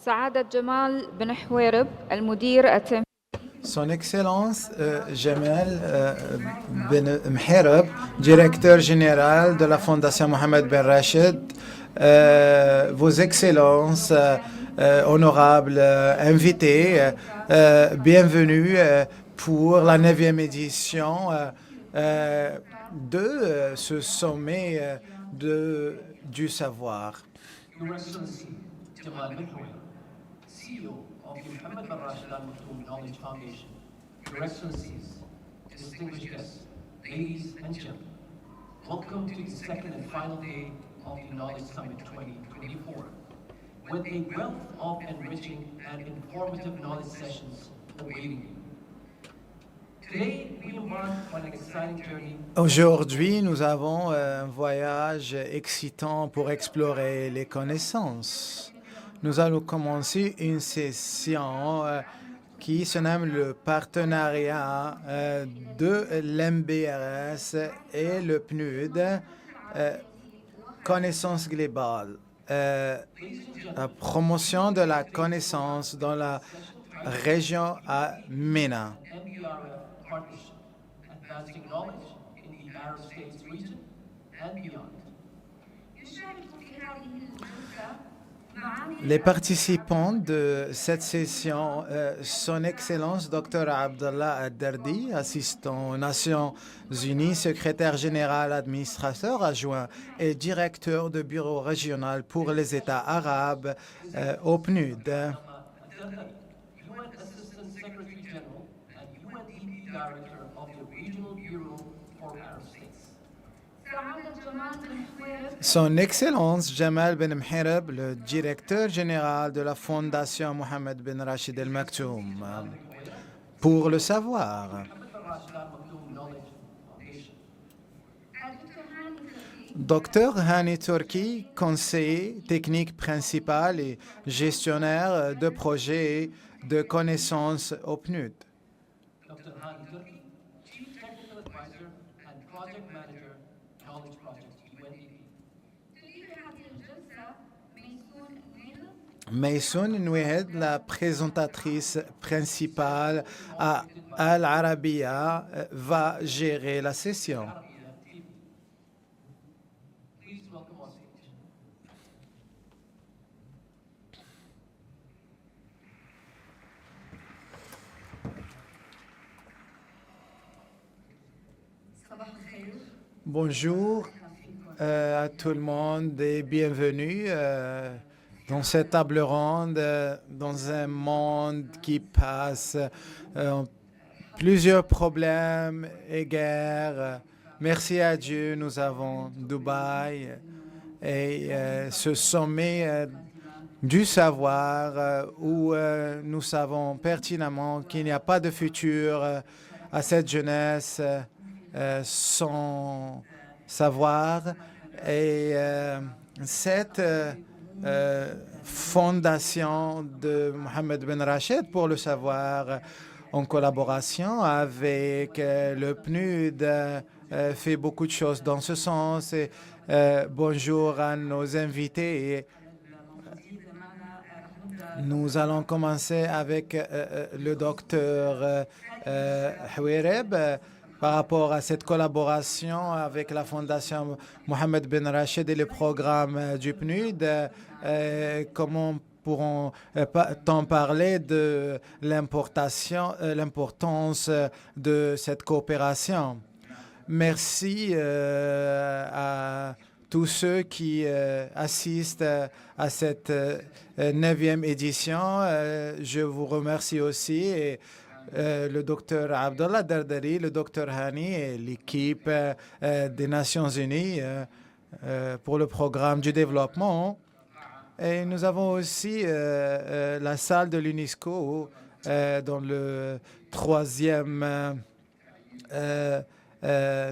سعادة جمال بن حويرب المدير التنفيذي. Son Excellence Jamal Ben Mherab, directeur général de la Fondation Mohamed Ben Rachid, Vos Excellences, honorables invités, bienvenue pour la 9e édition de ce sommet du savoir. Your Excellency Jamal bin Houel, CEO of the Mohammed bin Rashid Al Maktoum Knowledge Foundation, Your Excellencies, distinguished guests, ladies and gentlemen, welcome to the second and final day of the Knowledge Summit 2024, with a wealth of enriching and informative knowledge sessions awaiting you. Today, we embark on an exciting journey. Aujourd'hui, nous avons un voyage excitant pour explorer les connaissances. Nous allons commencer une session qui se nomme le partenariat de l'MBRS et le PNUD, connaissance globale, la promotion de la connaissance dans la région à MENA. Partnership, advancing knowledge in the Arab States region and beyond. Les participants de cette session, Son Excellence Dr Abdallah Ad-Dardi, assistant aux Nations Unies, secrétaire général, administrateur adjoint et directeur de bureau régional pour les États arabes au PNUD. UN Assistant Secretary General and UNDP Director of the Regional Bureau for Arab States. Son Excellence Jamal Ben Mherab, le directeur général de la Fondation Mohamed Ben Rachid Al Maktoum, pour le savoir. Mohammed bin Rashid Al Maktoum Knowledge Foundation. Dr Hani Turki, conseiller technique principal et gestionnaire de projets de connaissances au PNUD. Dr. Hani Turki, Chief Technical Advisor and Project Manager, Knowledge Project, UNDP. Maysoun Nouhed, la présentatrice principale à Al Arabiya, va gérer la session. Please welcome on stage. Bonjour à tout le monde et bienvenue dans cette table ronde, dans un monde qui passe plusieurs problèmes et guerres. Merci à Dieu, nous avons Dubaï et ce sommet du savoir où nous savons pertinemment qu'il n'y a pas de futur à cette jeunesse sans savoir. Et cette fondation de Mohamed Ben Rachid pour le savoir, en collaboration avec le PNUD, fait beaucoup de choses dans ce sens. Et, bonjour à nos invités. Nous allons commencer avec le docteur Houireb par rapport à cette collaboration avec la Fondation Mohamed Ben Rachid et le programme du PNUD. Comment pourront-on parler de l'importance de cette coopération? Merci à tous ceux qui assistent à cette 9e édition. Je vous remercie aussi. Et, le docteur Abdallah Dardari, le docteur Hani et l'équipe des Nations Unies pour le programme du développement. Et nous avons aussi la salle de l'UNESCO dans le 3e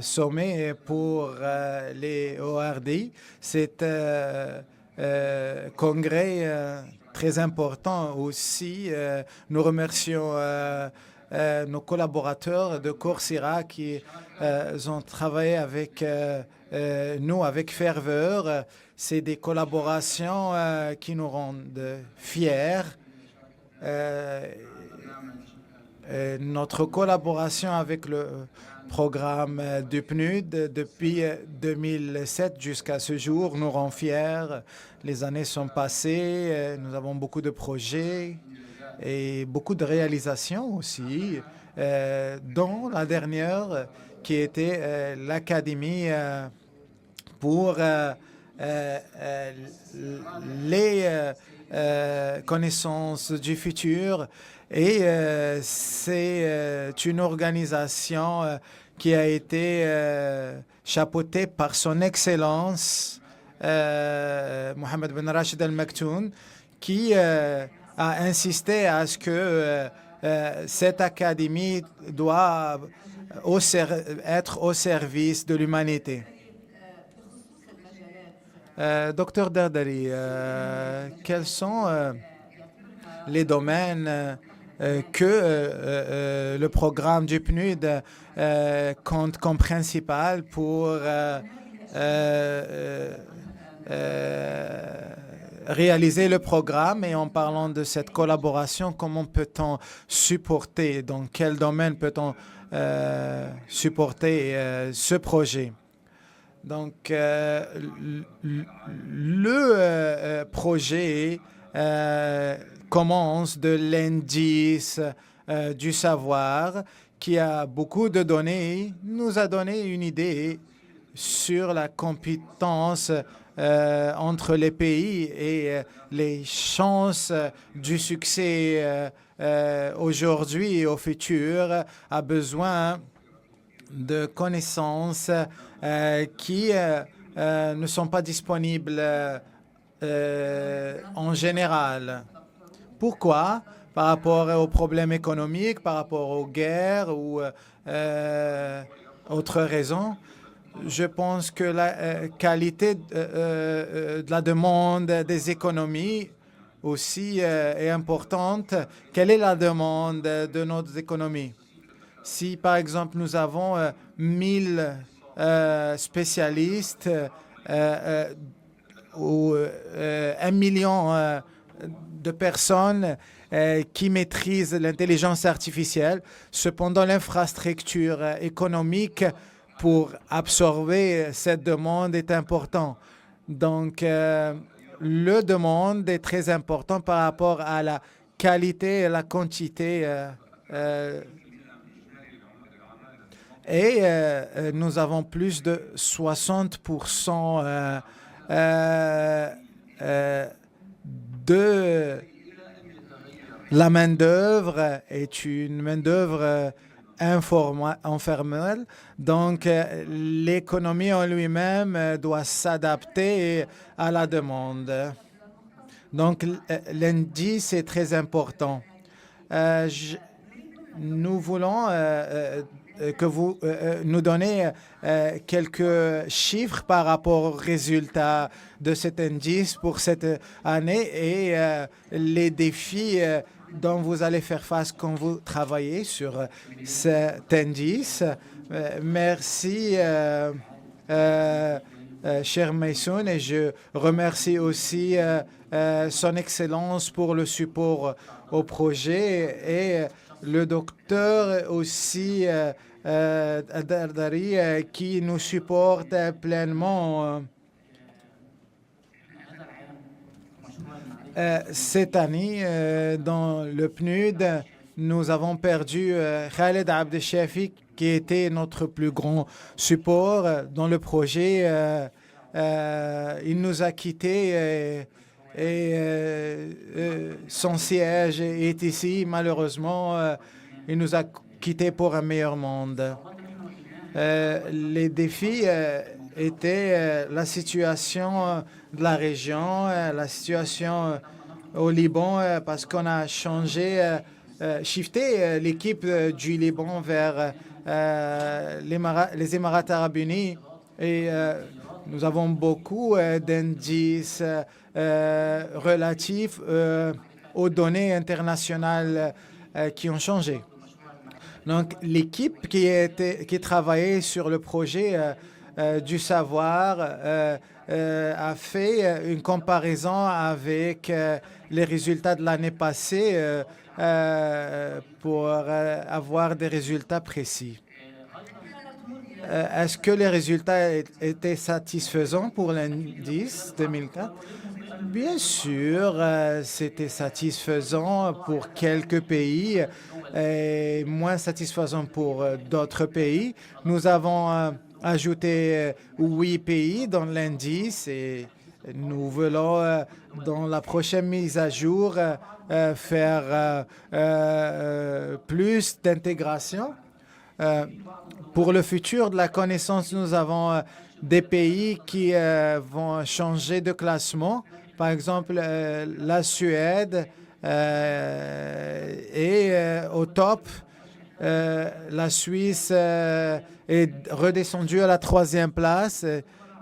sommet pour les ORD. C'est congrès très important aussi. Nous remercions nos collaborateurs de Coursera qui ont travaillé avec nous avec ferveur. C'est des collaborations qui nous rendent fiers. Notre collaboration avec le programme du PNUD depuis 2007 jusqu'à ce jour nous rend fiers. Les années sont passées, nous avons beaucoup de projets et beaucoup de réalisations aussi, dont la dernière qui était l'Académie pour les connaissances du futur. Et c'est une organisation qui a été chapeautée par son Excellence Mohamed Ben Rachid Al Maktoum, qui a insisté à ce que cette académie doit être au service de l'humanité. Docteur Dardari, quels sont les domaines que le programme du PNUD compte comme principal pour réaliser le programme? Et en parlant de cette collaboration, comment peut-on supporter, dans quel domaine peut-on supporter ce projet? Donc, le projet commence de l'indice du savoir qui a beaucoup de données, nous a donné une idée sur la compétence entre les pays et les chances du succès aujourd'hui et au futur a besoin de connaissances qui ne sont pas disponibles en général. Pourquoi? Par rapport aux problèmes économiques, par rapport aux guerres ou autres raisons. Je pense que la qualité de la demande des économies aussi est importante. Quelle est la demande de nos économies? Si, par exemple, nous avons 1000 spécialistes ou 1 million de personnes qui maîtrisent l'intelligence artificielle, cependant l'infrastructure économique pour absorber cette demande est important. Donc, le demande est très important par rapport à la qualité et la quantité. Et nous avons plus de 60% de la main-d'œuvre est une main-d'œuvre informelle. Donc, l'économie en lui-même doit s'adapter à la demande. Donc, l'indice est très important. Nous voulons que vous nous donnez quelques chiffres par rapport aux résultats de cet indice pour cette année et les défis dont vous allez faire face quand vous travaillez sur cet indice. Merci, cher Mason, et je remercie aussi Son Excellence pour le support au projet et le docteur aussi Dardari qui nous supporte pleinement. Cette année, dans le PNUD, nous avons perdu Khaled Abdeshafi, qui était notre plus grand support dans le projet. Il nous a quittés et son siège est ici. Malheureusement, il nous a quittés pour un meilleur monde. Les défis étaient la situation de la région, la situation au Liban, parce qu'on a shifté l'équipe du Liban vers les Émirats arabes unis et nous avons beaucoup d'indices relatifs aux données internationales qui ont changé. Donc, l'équipe qui travaillait sur le projet du savoir a fait une comparaison avec les résultats de l'année passée pour avoir des résultats précis. Est-ce que les résultats étaient satisfaisants pour l'indice 2004? Bien sûr, c'était satisfaisant pour quelques pays et moins satisfaisant pour d'autres pays. Nous avons ajouté 8 pays dans l'indice et nous voulons, dans la prochaine mise à jour, faire plus d'intégration. Pour le futur de la connaissance, nous avons des pays qui vont changer de classement. Par exemple, la Suède est au top. La Suisse est redescendue à la 3e place.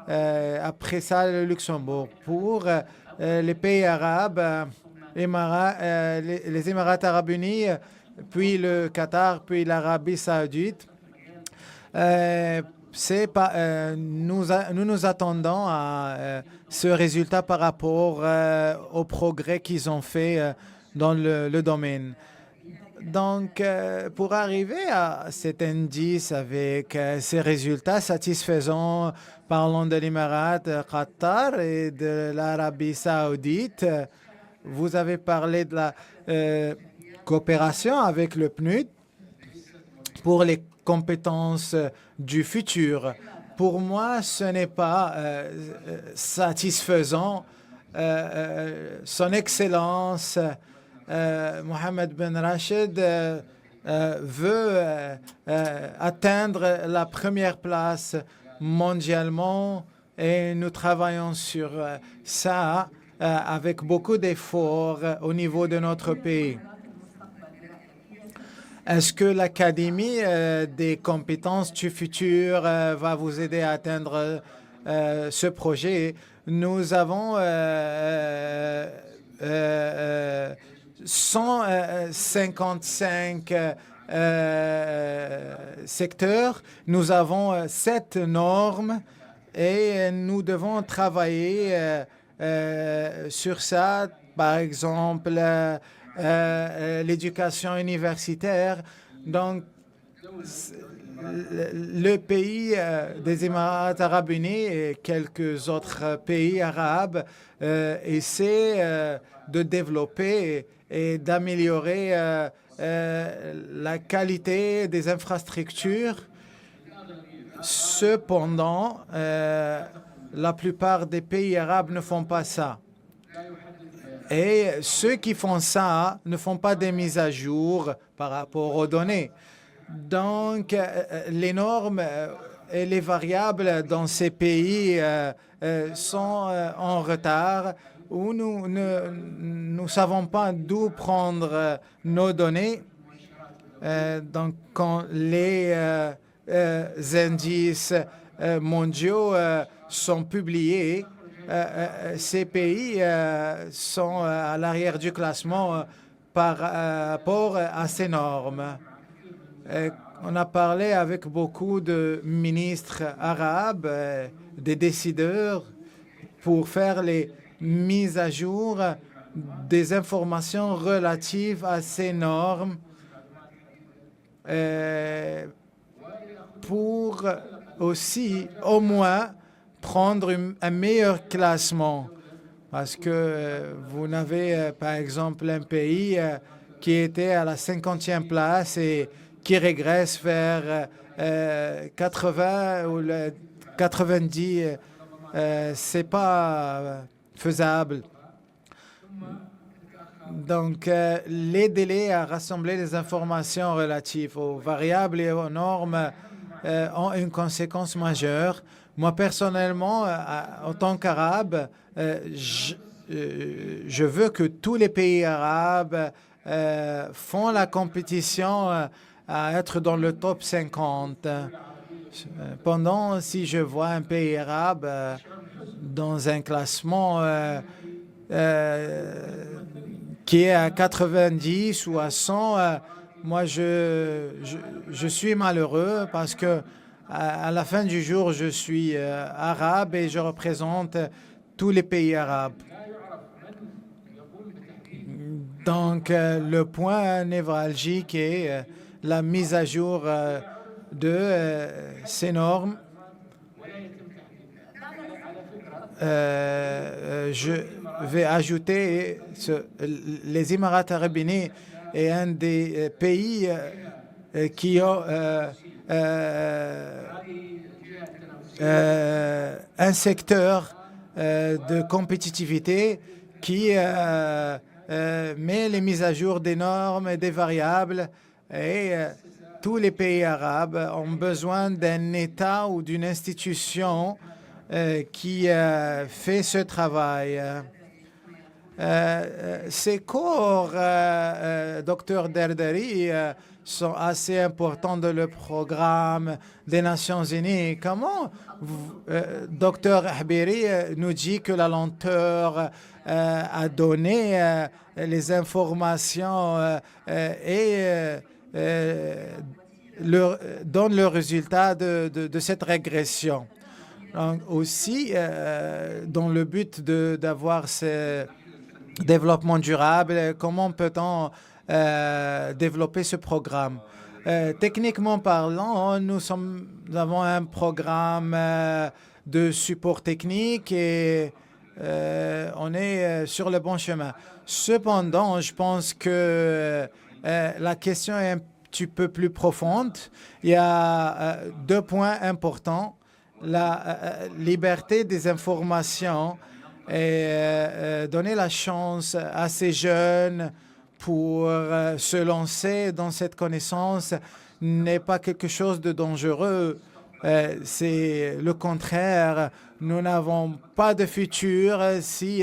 Après ça, le Luxembourg. Pour les pays arabes, les Émirats arabes unis, puis le Qatar, puis l'Arabie saoudite, nous attendons à ce résultat par rapport au progrès qu'ils ont fait dans le domaine. Donc, pour arriver à cet indice avec ces résultats satisfaisants, parlons de l'Émirat, de Qatar et de l'Arabie saoudite, vous avez parlé de la coopération avec le PNUD pour les compétences du futur. Pour moi, ce n'est pas satisfaisant. Son Excellence Mohammed Ben Rachid veut atteindre la 1re place mondialement et nous travaillons sur ça avec beaucoup d'efforts au niveau de notre pays. Est-ce que l'Académie des compétences du futur va vous aider à atteindre ce projet? Nous avons 155 secteurs. Nous avons 7 normes et nous devons travailler sur ça. Par exemple, l'éducation universitaire. Donc, le pays des Émirats arabes unis et quelques autres pays arabes essaient de développer et d'améliorer la qualité des infrastructures. Cependant, la plupart des pays arabes ne font pas ça. Et ceux qui font ça ne font pas des mises à jour par rapport aux données. Donc, les normes et les variables dans ces pays sont en retard où nous ne savons pas d'où prendre nos données. Donc, quand les indices mondiaux sont publiés, ces pays sont à l'arrière du classement par rapport à ces normes. On a parlé avec beaucoup de ministres arabes, des décideurs, pour faire les mises à jour des informations relatives à ces normes pour aussi, au moins, prendre un meilleur classement. Parce que vous n'avez, par exemple, un pays qui était à la 50e place et qui régresse vers 80 ou 90, c'est pas faisable. Donc, les délais à rassembler les informations relatives aux variables et aux normes ont une conséquence majeure. Moi, personnellement, en tant qu'Arabe, je veux que tous les pays arabes font la compétition à être dans le top 50. Pendant, si je vois un pays arabe dans un classement qui est à 90 ou à 100, moi, je suis malheureux parce que À la fin du jour, je suis arabe et je représente tous les pays arabes. Donc, le point névralgique est la mise à jour de ces normes. Je vais ajouter les Émirats arabes unis est un des pays qui ont un secteur de compétitivité qui met les mises à jour des normes et des variables et tous les pays arabes ont besoin d'un État ou d'une institution qui fait ce travail. Ces corps, Dr Derderi, sont assez importants dans le programme des Nations Unies. Comment Dr Habiri nous dit que la lenteur a donné les informations et donne le résultat de cette régression? Donc, aussi, dans le but d'avoir ce développement durable, comment peut-on développer ce programme? Techniquement parlant, nous avons un programme de support technique et on est sur le bon chemin. Cependant, je pense que la question est un petit peu plus profonde. Il y a deux points importants. La liberté des informations et donner la chance à ces jeunes pour se lancer dans cette connaissance n'est pas quelque chose de dangereux. C'est le contraire. Nous n'avons pas de futur si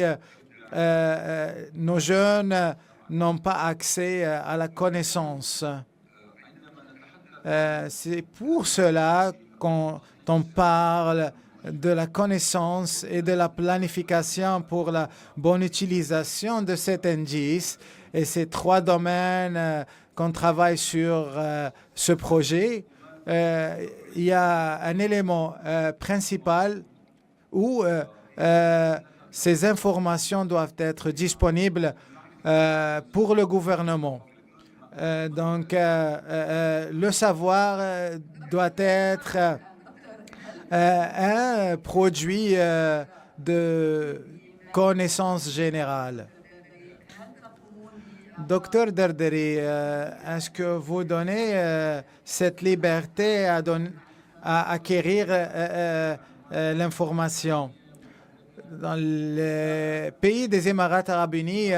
nos jeunes n'ont pas accès à la connaissance. C'est pour cela qu'on parle de la connaissance et de la planification pour la bonne utilisation de cet indice. Et ces trois domaines qu'on travaille sur ce projet, il y a un élément principal où ces informations doivent être disponibles pour le gouvernement. Donc, le savoir doit être un produit de connaissance générale. Docteur Derderi, est-ce que vous donnez cette liberté à acquérir l'information? Dans les pays des Émirats arabes unis,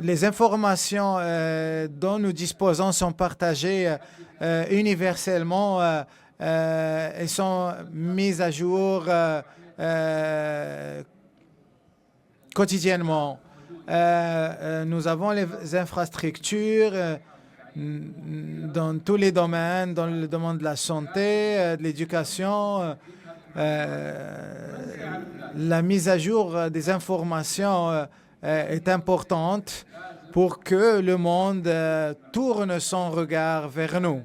les informations dont nous disposons sont partagées universellement et sont mises à jour quotidiennement. Nous avons les infrastructures dans tous les domaines, dans le domaine de la santé, de l'éducation. La mise à jour des informations est importante pour que le monde tourne son regard vers nous.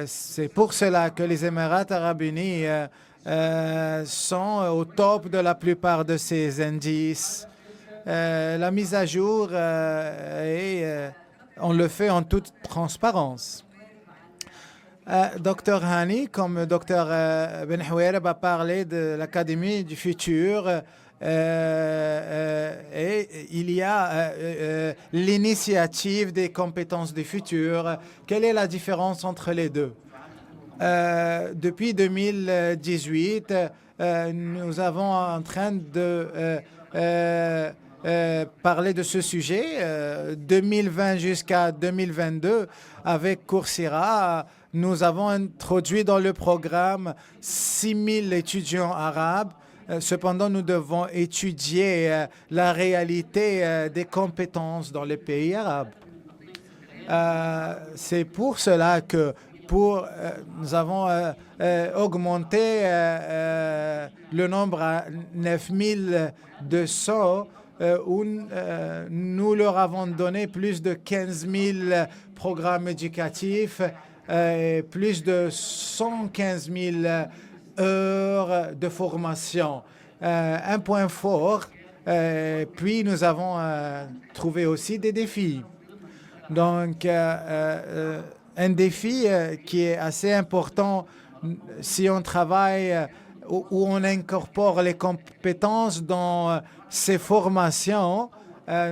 C'est pour cela que les Émirats arabes unis sont au top de la plupart de ces indices. La mise à jour, on le fait en toute transparence. Dr Hani, comme Dr Benhouereb a parlé de l'Académie du futur, et il y a l'initiative des compétences du futur. Quelle est la différence entre les deux? Depuis 2018, nous avons en train de parler de ce sujet. 2020 jusqu'à 2022, avec Coursera, nous avons introduit dans le programme 6 000 étudiants arabes. Cependant, nous devons étudier la réalité des compétences dans les pays arabes. C'est pour cela que nous avons augmenté le nombre à 9 200 où nous leur avons donné plus de 15 000 programmes éducatifs plus de 115 000 heures de formation. Un point fort, puis nous avons trouvé aussi des défis. Donc, un défi qui est assez important si on travaille où on incorpore les compétences dans ces formations.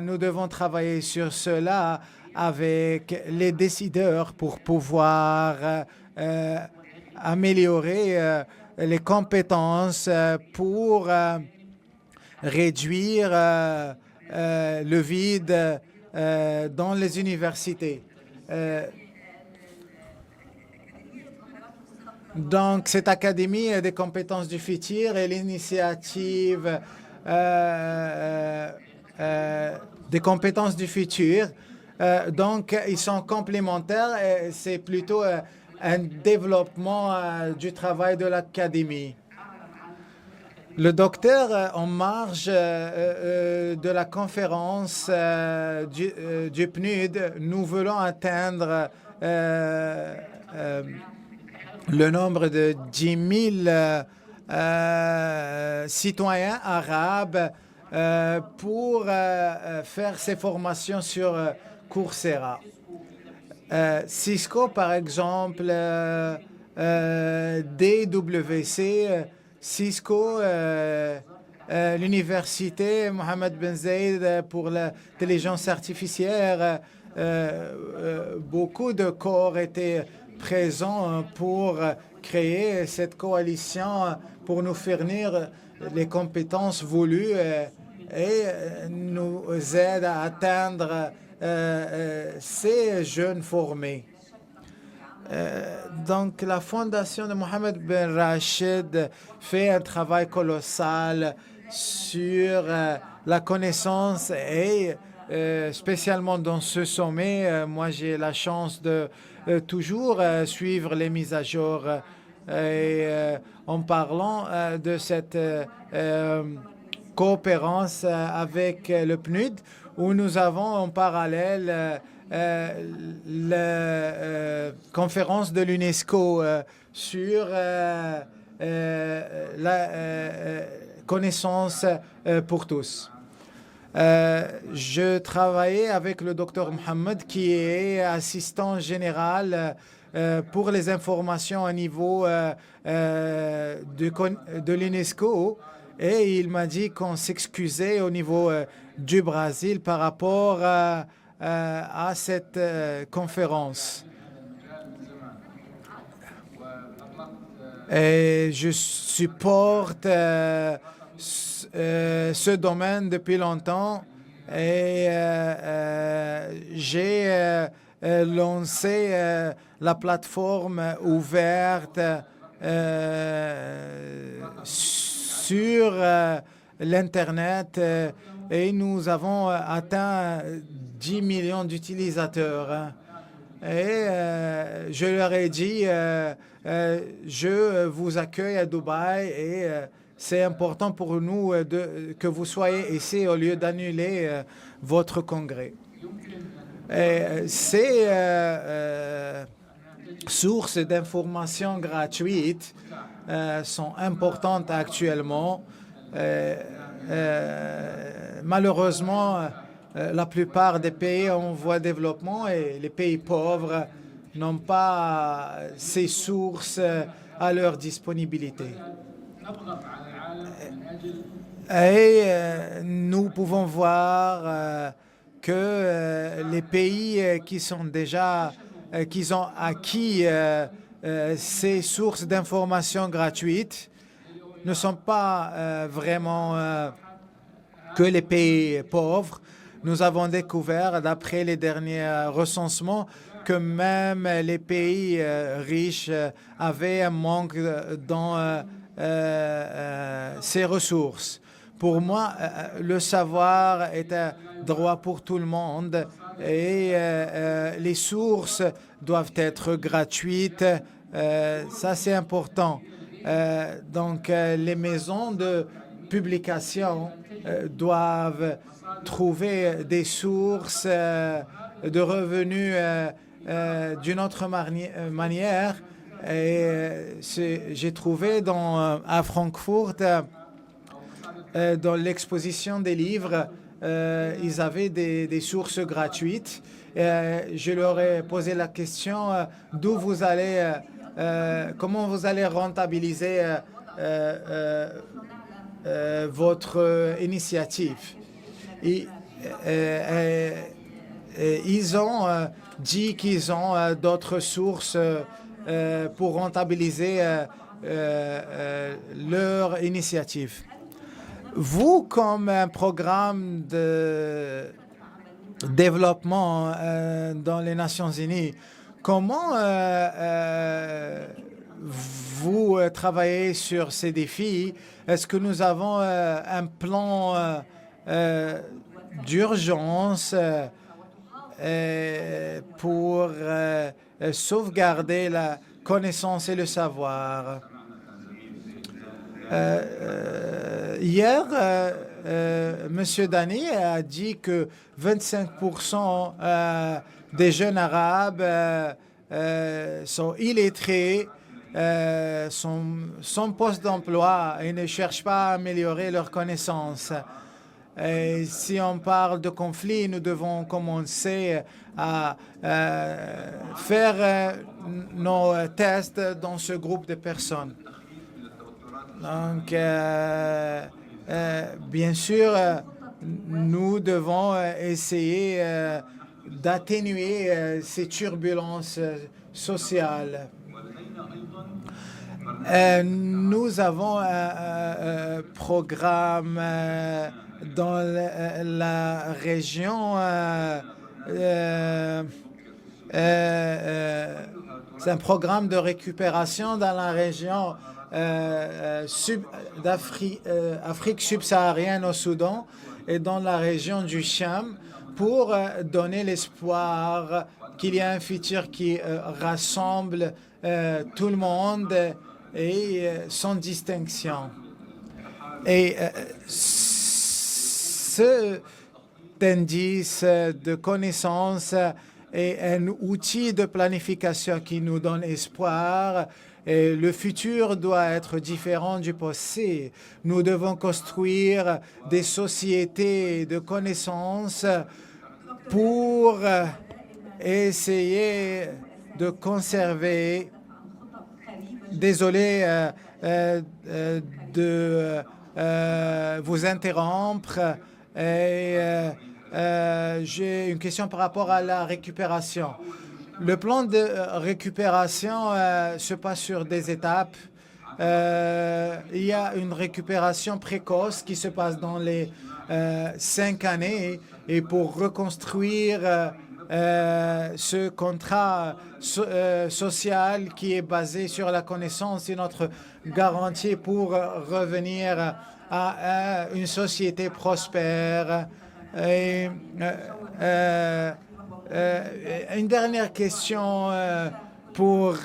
Nous devons travailler sur cela avec les décideurs pour pouvoir améliorer les compétences pour réduire le vide dans les universités. Donc, cette Académie des compétences du futur et l'initiative des compétences du futur, donc ils sont complémentaires et c'est plutôt un développement du travail de l'Académie. Le docteur, en marge de la conférence du PNUD, nous voulons atteindre le nombre de 10 000 citoyens arabes pour faire ces formations sur Coursera. Cisco, par exemple, DWC, Cisco, l'université Mohammed Ben Zayed pour l'intelligence artificielle, beaucoup de corps étaient présents pour créer cette coalition pour nous fournir les compétences voulues et nous aide à atteindre ces jeunes formés. Donc, la fondation de Mohammed Ben Rachid fait un travail colossal sur la connaissance et spécialement dans ce sommet, moi j'ai la chance de toujours suivre les mises à jour et en parlant de cette coopérance avec le PNUD où nous avons en parallèle la conférence de l'UNESCO sur la connaissance pour tous. Je travaillais avec le docteur Mohamed qui est assistant général pour les informations à niveau de l'UNESCO et il m'a dit qu'on s'excusait au niveau du Brésil par rapport à cette conférence. Et je supporte ce domaine depuis longtemps et j'ai lancé la plateforme ouverte sur l'Internet et nous avons atteint 10 millions d'utilisateurs. Et je leur ai dit, je vous accueille à Dubaï et c'est important pour nous que vous soyez ici au lieu d'annuler votre congrès. Ces sources d'informations gratuites sont importantes actuellement. Malheureusement, la plupart des pays en voie de développement et les pays pauvres n'ont pas ces sources à leur disponibilité. Et nous pouvons voir que les pays qui ont acquis ces sources d'informations gratuites ne sont pas vraiment que les pays pauvres. Nous avons découvert, d'après les derniers recensements, que même les pays riches avaient un manque dans ces ressources. Pour moi, le savoir est un droit pour tout le monde et les sources doivent être gratuites. Ça, c'est important. Donc, les maisons de publication doivent trouver des sources de revenus d'une autre manière. Et j'ai trouvé à Francfort, dans l'exposition des livres, ils avaient des sources gratuites. Je leur ai posé la question d'où vous allez, comment vous allez rentabiliser votre initiative. Et, ils ont dit qu'ils ont d'autres sources pour rentabiliser leur initiative. Vous, comme un programme de développement dans les Nations Unies, comment vous travaillez sur ces défis? Est-ce que nous avons un plan d'urgence pour sauvegarder la connaissance et le savoir? Hier, M. Dani a dit que 25% des jeunes arabes sont illettrés, sont sans poste d'emploi et ne cherchent pas à améliorer leurs connaissances. Et si on parle de conflit, nous devons commencer à faire nos tests dans ce groupe de personnes. Donc, bien sûr, nous devons essayer d'atténuer ces turbulences sociales. Nous avons un programme dans la région. C'est un programme de récupération dans la région Afrique subsaharienne au Soudan et dans la région du Cham pour donner l'espoir qu'il y a un futur qui rassemble tout le monde et sans distinction. Et cet indice de connaissance est un outil de planification qui nous donne espoir. Et le futur doit être différent du passé. Nous devons construire des sociétés de connaissances pour essayer de conserver. Désolé de vous interrompre. J'ai une question par rapport à la récupération. Le plan de récupération se passe sur des étapes. Il y a une récupération précoce qui se passe dans les 5 années. Et pour reconstruire ce contrat social qui est basé sur la connaissance, c'est notre garantie pour revenir à une société prospère. Et, une dernière question pour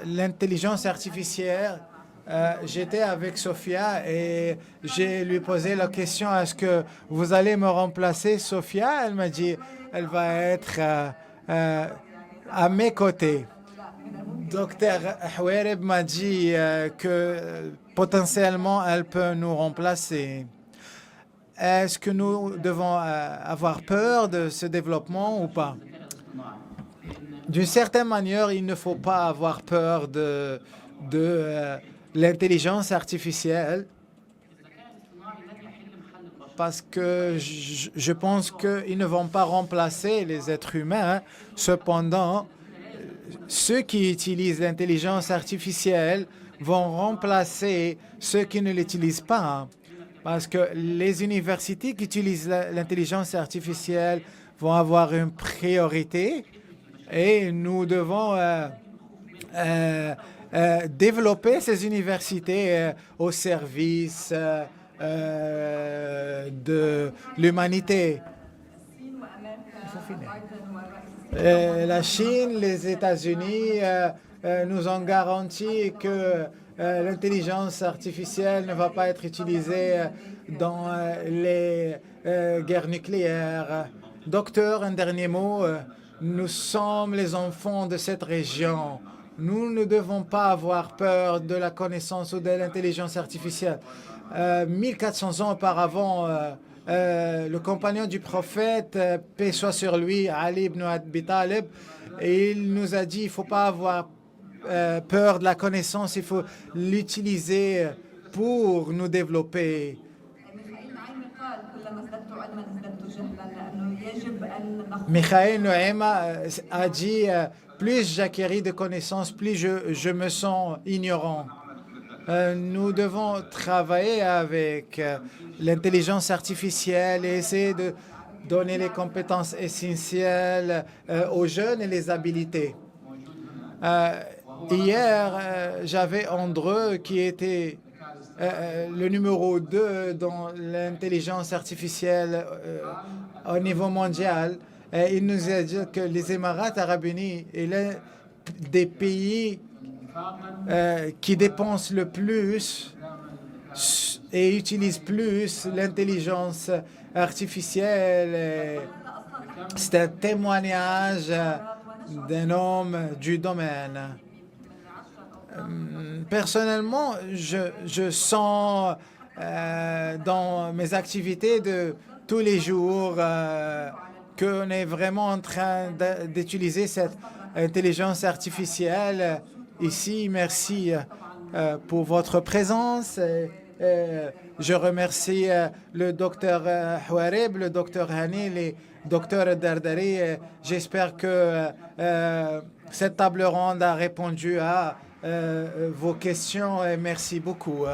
l'intelligence artificielle. J'étais avec Sophia et j'ai lui posé la question, est-ce que vous allez me remplacer, Sophia? Elle m'a dit, elle va être à mes côtés. Docteur Houereb m'a dit que potentiellement elle peut nous remplacer. Est-ce que nous devons avoir peur de ce développement ou pas? D'une certaine manière, il ne faut pas avoir peur de l'intelligence artificielle parce que je pense qu'ils ne vont pas remplacer les êtres humains. Cependant, ceux qui utilisent l'intelligence artificielle vont remplacer ceux qui ne l'utilisent pas. Parce que les universités qui utilisent l'intelligence artificielle vont avoir une priorité et nous devons développer ces universités au service de l'humanité. La Chine, les États-Unis nous ont garanti que l'intelligence artificielle ne va pas être utilisée dans les guerres nucléaires. Docteur, un dernier mot. Nous sommes les enfants de cette région. Nous ne devons pas avoir peur de la connaissance ou de l'intelligence artificielle. 1400 ans auparavant, le compagnon du prophète, paix soit sur lui, Ali ibn Abi Talib, et il nous a dit il ne faut pas avoir peur de la connaissance, il faut l'utiliser pour nous développer. Michael Noema a dit plus j'acquéris de connaissances, plus je me sens ignorant. Nous devons travailler avec l'intelligence artificielle et essayer de donner les compétences essentielles aux jeunes et les habilités. Hier, j'avais Andreu qui était le numéro 2 dans l'intelligence artificielle au niveau mondial. Il nous a dit que les Émirats arabes unis est l'un des pays qui dépensent le plus et utilisent plus l'intelligence artificielle. C'est un témoignage d'un homme du domaine. Personnellement, je sens dans mes activités de tous les jours qu'on est vraiment en train d'utiliser cette intelligence artificielle ici. Merci pour votre présence. Je remercie le docteur Houarib, le docteur Hanil et le docteur Dardari. J'espère que cette table ronde a répondu à vos questions et merci beaucoup.